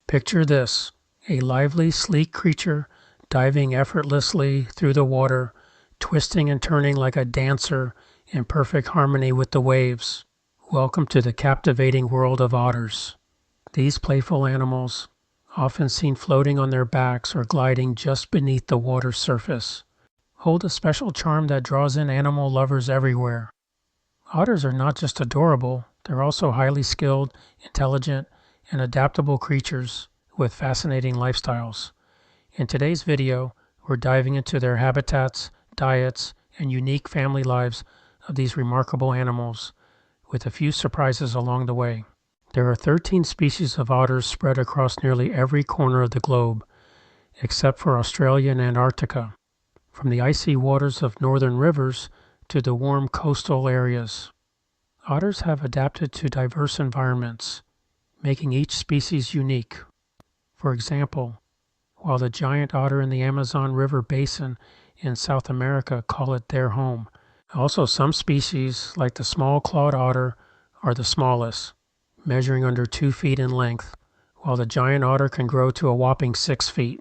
Picture this, a lively, sleek creature diving effortlessly through the water, twisting and turning like a dancer in perfect harmony with the waves. Welcome to the captivating world of otters. These playful animals, often seen floating on their backs or gliding just beneath the water's surface, hold a special charm that draws in animal lovers everywhere. Otters are not just adorable, they're also highly skilled, intelligent, and adaptable creatures with fascinating lifestyles. In today's video, we're diving into their habitats, diets, and unique family lives of these remarkable animals, with a few surprises along the way. There are 13 species of otters spread across nearly every corner of the globe, except for Australia and Antarctica, from the icy waters of northern rivers to the warm coastal areas. Otters have adapted to diverse environments, making each species unique. For example, while the giant otter in the Amazon River basin in South America call it their home, also some species, like the small clawed otter, are the smallest, measuring under 2 feet in length, while the giant otter can grow to a whopping 6 feet.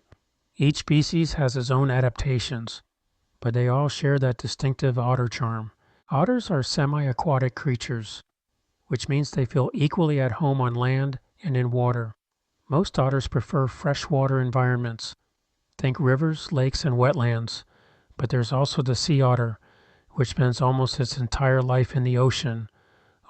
Each species has its own adaptations, but they all share that distinctive otter charm. Otters are semi-aquatic creatures, which means they feel equally at home on land and in water. Most otters prefer freshwater environments. Think rivers, lakes, and wetlands. But there's also the sea otter, which spends almost its entire life in the ocean,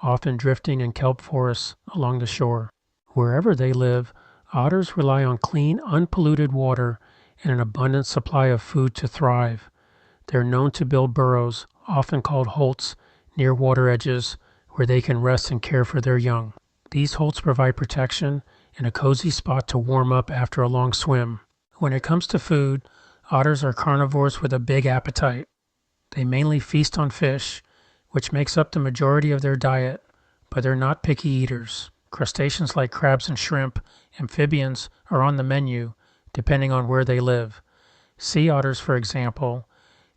often drifting in kelp forests along the shore. Wherever they live, otters rely on clean, unpolluted water and an abundant supply of food to thrive. They're known to build burrows, often called holts, near water edges, where they can rest and care for their young. These holts provide protection and a cozy spot to warm up after a long swim. When it comes to food, otters are carnivores with a big appetite. They mainly feast on fish, which makes up the majority of their diet, but they're not picky eaters. Crustaceans like crabs and shrimp, amphibians, are on the menu, depending on where they live. Sea otters, for example,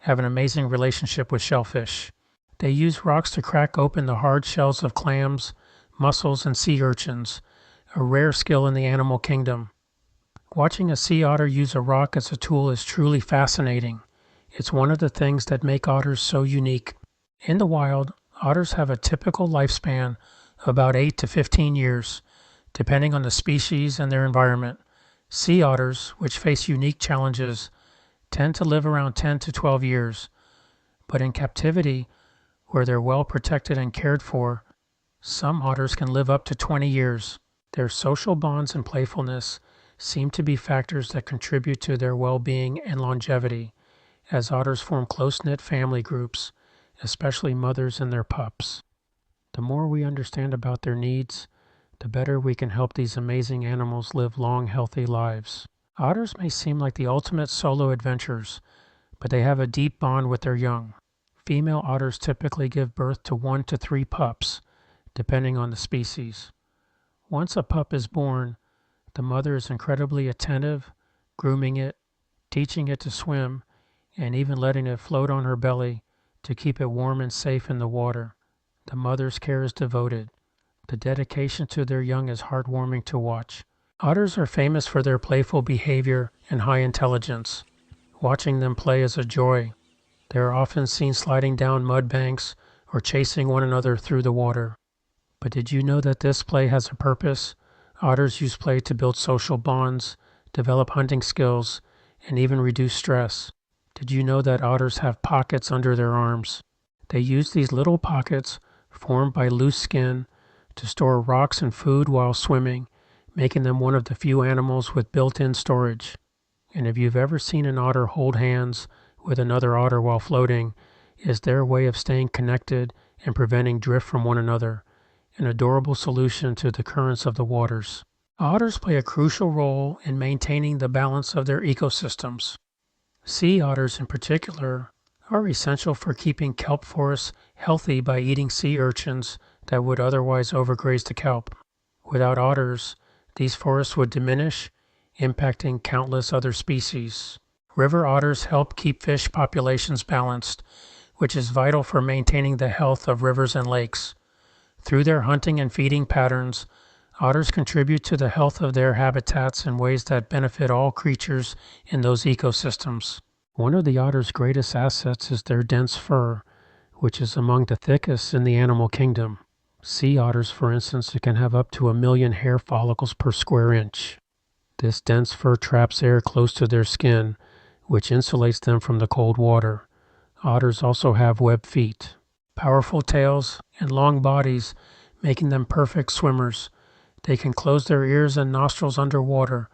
have an amazing relationship with shellfish. They use rocks to crack open the hard shells of clams, mussels, and sea urchins, a rare skill in the animal kingdom. Watching a sea otter use a rock as a tool is truly fascinating. It's one of the things that make otters so unique. In the wild, otters have a typical lifespan of about 8 to 15 years, depending on the species and their environment. Sea otters, which face unique challenges, tend to live around 10 to 12 years, but in captivity, where they're well protected and cared for, some otters can live up to 20 years. Their social bonds and playfulness seem to be factors that contribute to their well-being and longevity, as otters form close-knit family groups, especially mothers and their pups. The more we understand about their needs, the better we can help these amazing animals live long, healthy lives. Otters may seem like the ultimate solo adventurers, but they have a deep bond with their young. Female otters typically give birth to 1 to 3 pups, depending on the species. Once a pup is born, the mother is incredibly attentive, grooming it, teaching it to swim, and even letting it float on her belly to keep it warm and safe in the water. The mother's care is devoted. The dedication to their young is heartwarming to watch. Otters are famous for their playful behavior and high intelligence. Watching them play is a joy. They are often seen sliding down mud banks or chasing one another through the water. But did you know that this play has a purpose? Otters use play to build social bonds, develop hunting skills, and even reduce stress. Did you know that otters have pockets under their arms? They use these little pockets, formed by loose skin, to store rocks and food while swimming, making them one of the few animals with built-in storage. And if you've ever seen an otter hold hands with another otter while floating, it's their way of staying connected and preventing drift from one another, an adorable solution to the currents of the waters. Otters play a crucial role in maintaining the balance of their ecosystems. Sea otters in particular are essential for keeping kelp forests healthy by eating sea urchins that would otherwise overgraze the kelp. Without otters, these forests would diminish, impacting countless other species. River otters help keep fish populations balanced, which is vital for maintaining the health of rivers and lakes. Through their hunting and feeding patterns, Otters contribute to the health of their habitats in ways that benefit all creatures in those ecosystems. One of the otter's greatest assets is their dense fur, which is among the thickest in the animal kingdom. Sea otters, for instance, can have up to 1 million hair follicles per square inch. This dense fur traps air close to their skin, which insulates them from the cold water. Otters also have webbed feet, powerful tails, and long bodies, making them perfect swimmers. They can close their ears and nostrils underwater,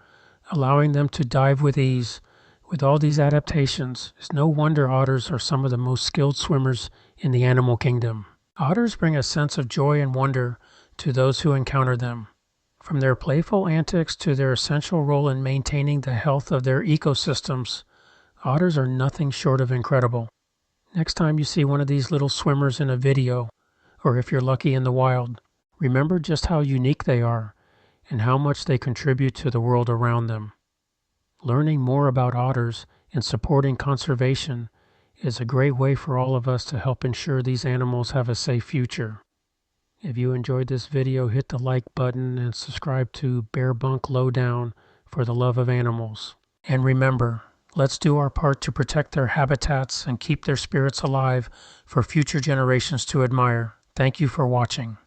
allowing them to dive with ease. With all these adaptations, it's no wonder otters are some of the most skilled swimmers in the animal kingdom. Otters bring a sense of joy and wonder to those who encounter them. From their playful antics to their essential role in maintaining the health of their ecosystems, otters are nothing short of incredible. Next time you see one of these little swimmers in a video, or if you're lucky in the wild, remember just how unique they are and how much they contribute to the world around them. Learning more about otters and supporting conservation is a great way for all of us to help ensure these animals have a safe future. If you enjoyed this video, hit the like button and subscribe to Bear Bunk Lowdown for the love of animals. And remember, let's do our part to protect their habitats and keep their spirits alive for future generations to admire. Thank you for watching.